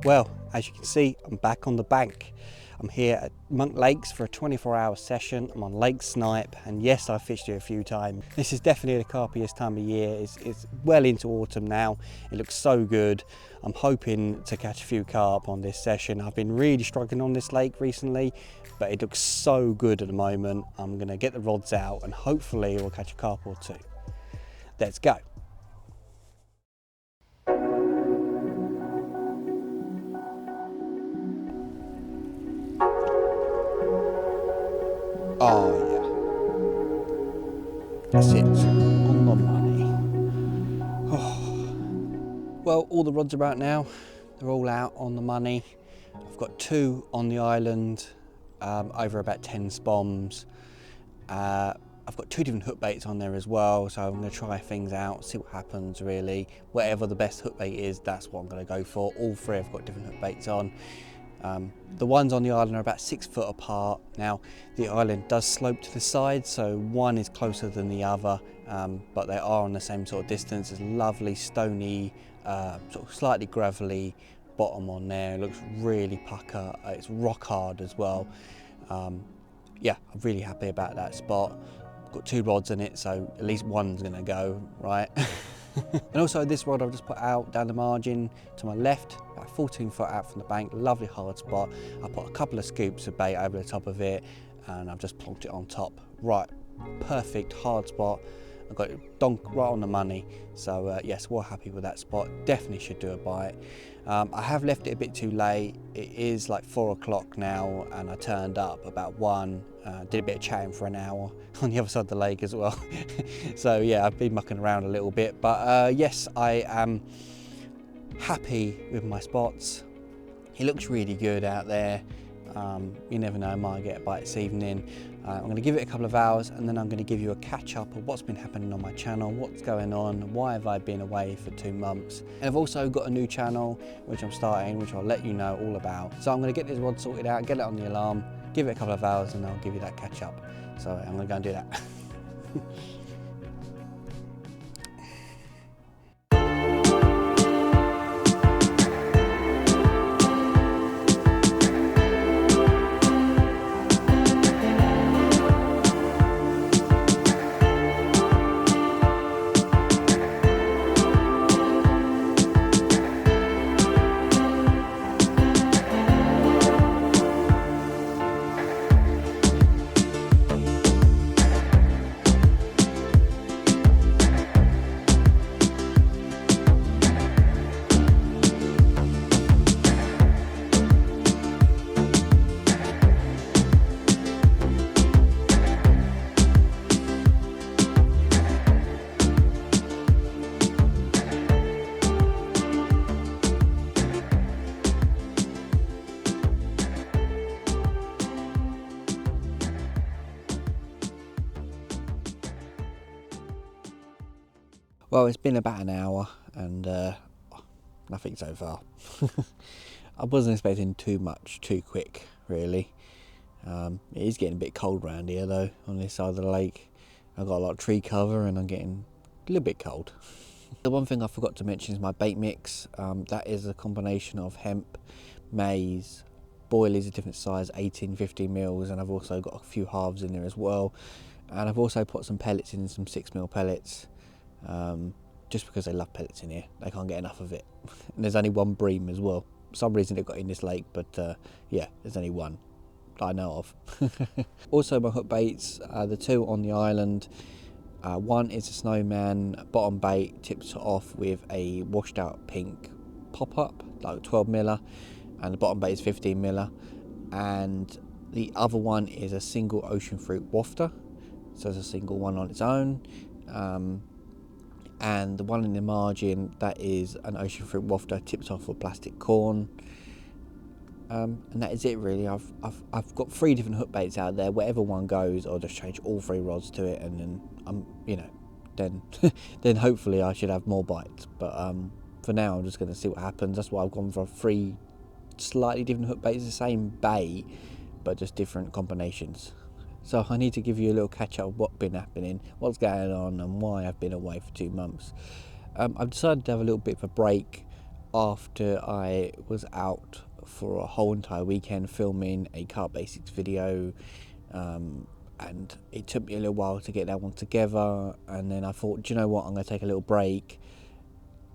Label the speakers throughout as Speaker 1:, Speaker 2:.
Speaker 1: Well, as you can see, I'm back on the bank. I'm here at Monk Lakes for a 24-hour session. I'm on Lake Snipe, and yes, I've fished here a few times. This is definitely the carpiest time of year. It's well into autumn now. It looks so good. I'm hoping to catch a few carp on this session. I've been really struggling on this lake recently, but it looks so good at the moment. I'm gonna get the rods out and hopefully we'll catch a carp or two. Let's go. Oh yeah, that's it, on the money. Oh. Well, all the rods are out now. They're all out on the money. I've got 2 on the island, over about 10 spoms. I've got 2 different hook baits on there as well, so I'm going to try things out, see what happens really. Whatever the best hook bait is, that's what I'm going to go for. All 3 have got different hook baits on. The ones on the island are about 6 foot apart. Now, the island does slope to the side, so one is closer than the other, but they are on the same sort of distance. There's lovely stony, sort of slightly gravelly bottom on there. It looks really pucker. It's rock hard as well. Yeah, I'm really happy about that spot. I've got 2 rods in it, so at least one's gonna go, right? And also this rod I've just put out down the margin to my left, about 14 foot out from the bank, lovely hard spot. I put a couple of scoops of bait over the top of it and I've just plonked it on top. Right, perfect hard spot. I've got it donk right on the money. So yes, we're happy with that spot. Definitely should do a bite. I have left it a bit too late. It is like 4 o'clock now and I turned up about 1. Did a bit of chatting for an hour on the other side of the lake as well. So yeah, I've been mucking around a little bit, but yes, I am happy with my spots. It looks really good out there. You never know, I might get a bite this evening. I'm going to give it a couple of hours and then I'm going to give you a catch up of what's been happening on my channel, what's going on, why have I been away for 2 months. And I've also got a new channel which I'm starting, which I'll let you know all about. So I'm going to get this rod sorted out, get it on the alarm, give it a couple of hours and I'll give you that catch up. So I'm going to go and do that. Well, it's been about an hour and nothing so far. I wasn't expecting too much too quick, really. It is getting a bit cold around here though, on this side of the lake. I've got a lot of tree cover and I'm getting a little bit cold. The one thing I forgot to mention is my bait mix. That is a combination of hemp, maize, boilies of different size, 18, 15 mils, and I've also got a few halves in there as well. And I've also put some pellets in, some 6mm pellets. Just because they love pellets in here, they can't get enough of it. And there's only 1 bream as well. For some reason they've got in this lake, but yeah, there's only 1 that I know of. Also my hook baits, the 2 on the island. 1 is a snowman bottom bait, tipped off with a washed out pink pop-up, like 12 miller, and the bottom bait is 15 miller. And the other one is a single ocean fruit wafter, so it's a single one on its own. And the one in the margin, that is an ocean fruit wafter tipped off with plastic corn. And that is it really. I've got 3 different hook baits out there. Whatever one goes, I'll just change all 3 rods to it, and then you know, then hopefully I should have more bites. But for now, I'm just going to see what happens. That's why I've gone for 3 slightly different hook baits, the same bait, but just different combinations. So I need to give you a little catch up of what's been happening, what's going on, and why I've been away for 2 months. I've decided to have a little bit of a break after I was out for a whole entire weekend filming a Carp Basics video, and it took me a little while to get that one together, and then I thought, do you know what, I'm going to take a little break,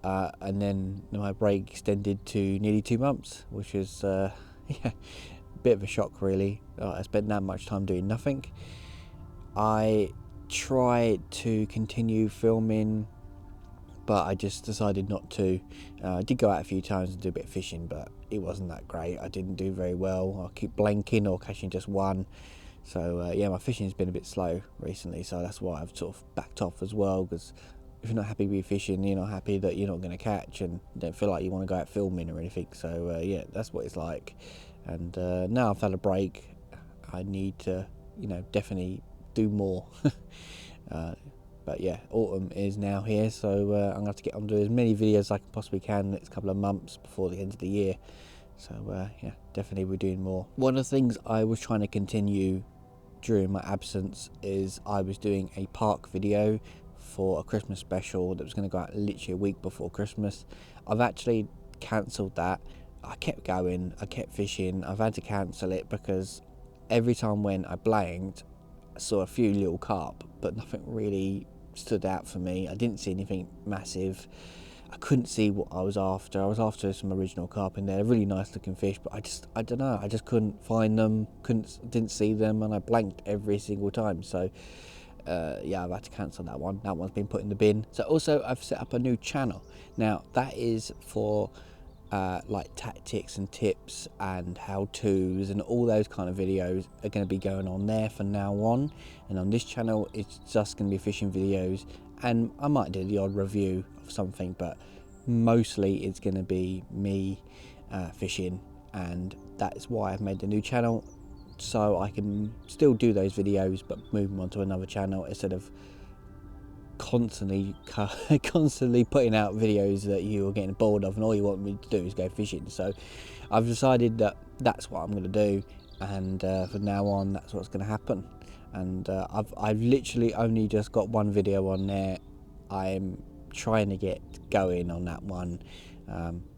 Speaker 1: and then my break extended to nearly 2 months, which is yeah, a bit of a shock really. I spent that much time doing nothing. I tried to continue filming, but I just decided not to. I did go out a few times and do a bit of fishing, but it wasn't that great. I didn't do very well. I keep blanking or catching just one. So yeah, my fishing's been a bit slow recently, so that's why I've sort of backed off as well, because if you're not happy with fishing, you're not happy that you're not going to catch, and you don't feel like you want to go out filming or anything. So yeah, that's what it's like. And now I've had a break, I need to, you know, definitely do more. But yeah, autumn is now here, so I'm going to have to get on to as many videos as I can possibly can the next couple of months before the end of the year. So yeah, definitely we're doing more. One of the things I was trying to continue during my absence is I was doing a park video for a Christmas special that was going to go out literally a week before Christmas. I've actually cancelled that. I kept going, I kept fishing. I've had to cancel it because every time when I blanked, I saw a few little carp, but nothing really stood out for me. I didn't see anything massive. I couldn't see what I was after. I was after some original carp in there, really nice looking fish, but I don't know, I just couldn't find them, didn't see them, and I blanked every single time. So yeah, I've had to cancel that one. That one's been put in the bin. So also I've set up a new channel. Now that is for like tactics and tips and how-tos, and all those kind of videos are going to be going on there from now on. And on this channel it's just going to be fishing videos, and I might do the odd review of something, but mostly it's going to be me fishing. And that's why I've made the new channel, so I can still do those videos but move them onto another channel instead of constantly putting out videos that you're getting bored of and all you want me to do is go fishing. So I've decided that that's what I'm going to do, and from now on that's what's going to happen. And I've literally only just got one video on there. I'm trying to get going on that one.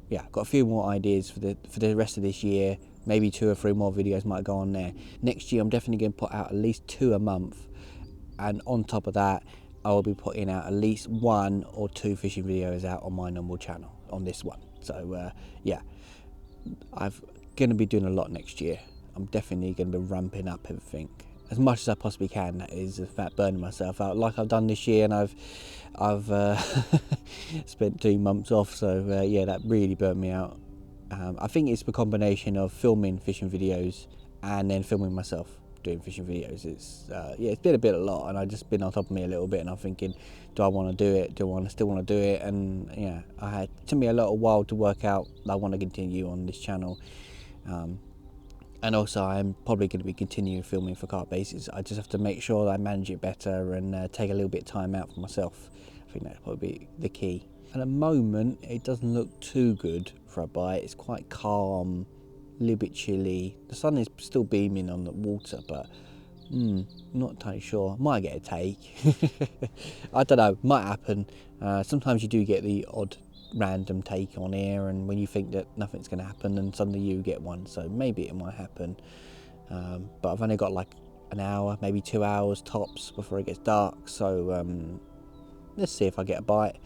Speaker 1: Yeah, I've got a few more ideas for the rest of this year. Maybe 2 or 3 more videos might go on there. Next year I'm definitely going to put out at least 2 a month, and on top of that I will be putting out at least 1 or 2 fishing videos out on my normal channel on this one. So yeah, I'm going to be doing a lot next year. I'm definitely going to be ramping up everything as much as I possibly can. That is, in fact, burning myself out like I've done this year, and I've spent 2 months off. So yeah, that really burnt me out. I think it's the combination of filming fishing videos and then filming myself doing fishing videos. It's yeah, it's been a bit a lot, and I've just been on top of me a little bit, and I'm thinking, do I want to do it? Do I still want to do it? And yeah, it took me a little while to work out that I want to continue on this channel. And also I'm probably going to be continuing filming for Carp Basics. I just have to make sure that I manage it better and take a little bit of time out for myself. I think that'll probably be the key. At the moment it doesn't look too good for a bite. It's quite calm, a little bit chilly. The sun is still beaming on the water, but not entirely sure. Might get a take. I don't know, might happen. Sometimes you do get the odd random take on here, and when you think that nothing's going to happen, and suddenly you get one. So maybe it might happen, but I've only got like an hour, maybe 2 hours tops before it gets dark. So let's see if I get a bite.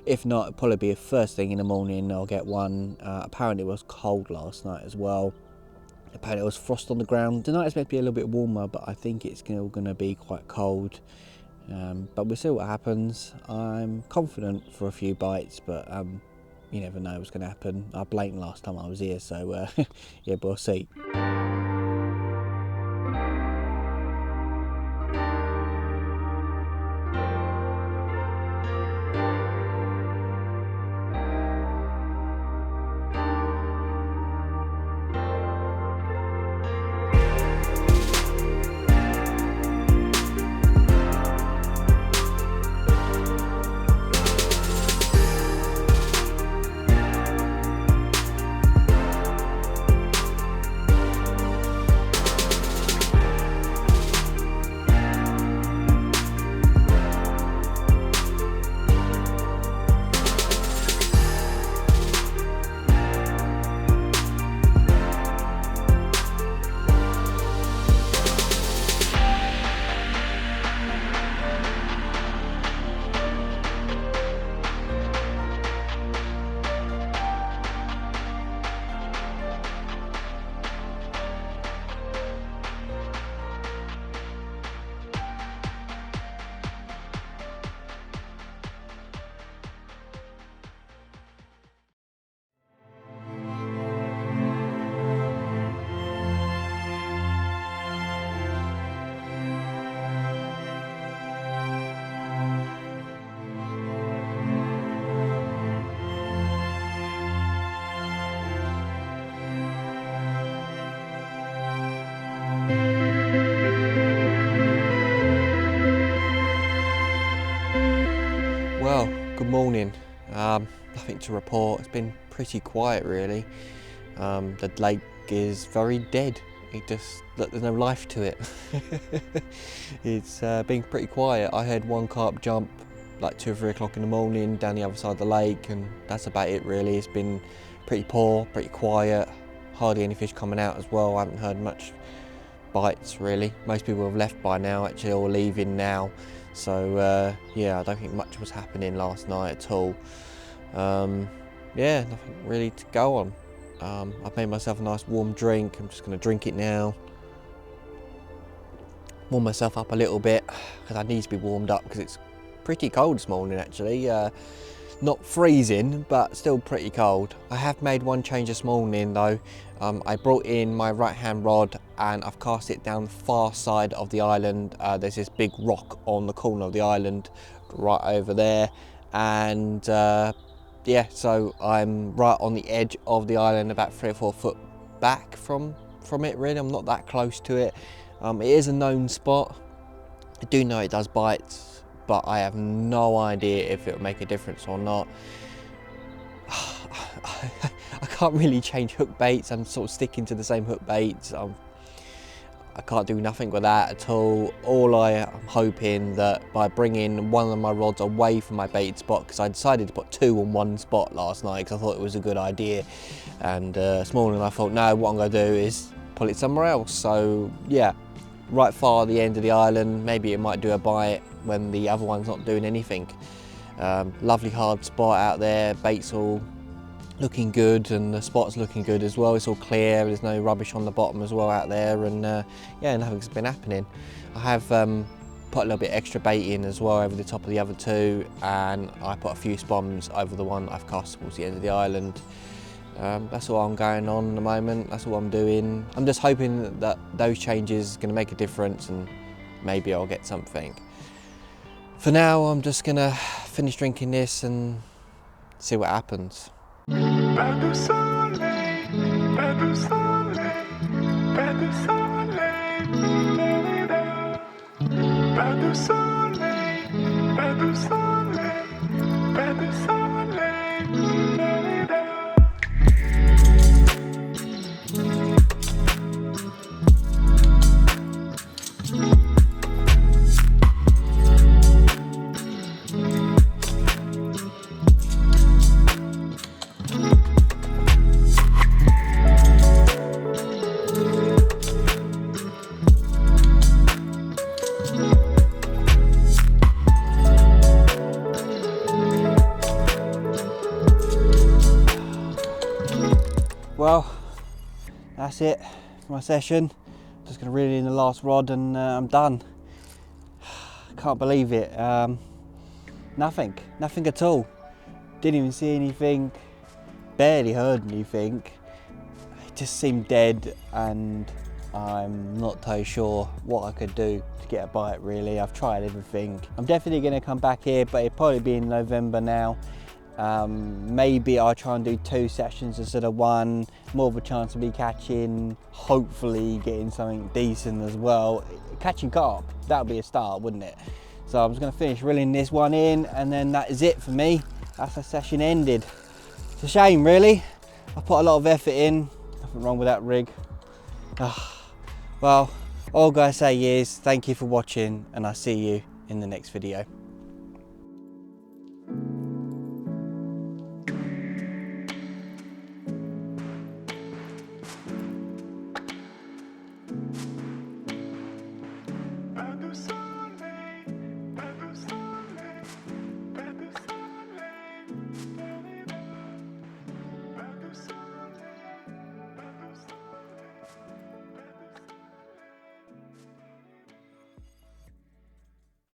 Speaker 1: If not, it'll probably be a first thing in the morning I'll get one. Apparently it was cold last night as well. Apparently it was frost on the ground. Tonight it's meant to be a little bit warmer, but I think it's still going to be quite cold. But we'll see what happens. I'm confident for a few bites, but you never know what's going to happen. I blanked last time I was here, so yeah, we'll see. nothing to report. It's been pretty quiet really. The lake is very dead. There's no life to it. It's been pretty quiet. I heard one carp jump like 2 or 3 o'clock in the morning down the other side of the lake, and that's about it really. It's been pretty poor, pretty quiet, hardly any fish coming out as well. I haven't heard much bites really. Most people have left by now actually, or leaving now. So yeah, I don't think much was happening last night at all. Yeah, nothing really to go on. I've made myself a nice warm drink. I'm just going to drink it now. Warm myself up a little bit because I need to be warmed up because it's pretty cold this morning actually. Not freezing, but still pretty cold. I have made one change this morning though. I brought in my right hand rod and I've cast it down the far side of the island. There's this big rock on the corner of the island right over there, and yeah, so I'm right on the edge of the island, about 3 or 4 foot back from it really. I'm not that close to it. It is a known spot. I do know it does bites, but I have no idea if it will make a difference or not. I can't really change hook baits. I'm sort of sticking to the same hook baits. I can't do nothing with that at all. All I am hoping that by bringing one of my rods away from my bait spot, because I decided to put 2 on one spot last night because I thought it was a good idea, and this morning I thought no, what I'm going to do is pull it somewhere else. So yeah, right far at the end of the island, maybe it might do a bite when the other one's not doing anything. Lovely hard spot out there, bait's all looking good and the spot's looking good as well. It's all clear, there's no rubbish on the bottom as well out there, and yeah, nothing's been happening. I have put a little bit extra bait in as well over the top of the other 2, and I put a few spoms over the one I've cast towards the end of the island. That's all I'm going on at the moment, that's all I'm doing. I'm just hoping that those changes are going to make a difference and maybe I'll get something. For now, I'm just going to finish drinking this and see what happens.
Speaker 2: Pas de soleil, pas de soleil, pas de soleil, pas de soleil, pas de soleil, pas de soleil.
Speaker 1: Well, that's it for my session. Just going to reel in the last rod and I'm done. Can't believe it. Nothing at all. Didn't even see anything, barely heard anything. It just seemed dead, and I'm not totally sure what I could do to get a bite really. I've tried everything. I'm definitely going to come back here, but it'll probably be in November now. Maybe I'll try and do 2 sessions instead of 1, more of a chance of me catching, hopefully getting something decent as well. Catching carp, that would be a start, wouldn't it? So I'm just going to finish reeling this one in, and then that is it for me. That's the session ended. It's a shame really. I put a lot of effort in, nothing wrong with that rig. Well, all I'm going to say is thank you for watching, and I'll see you in the next video.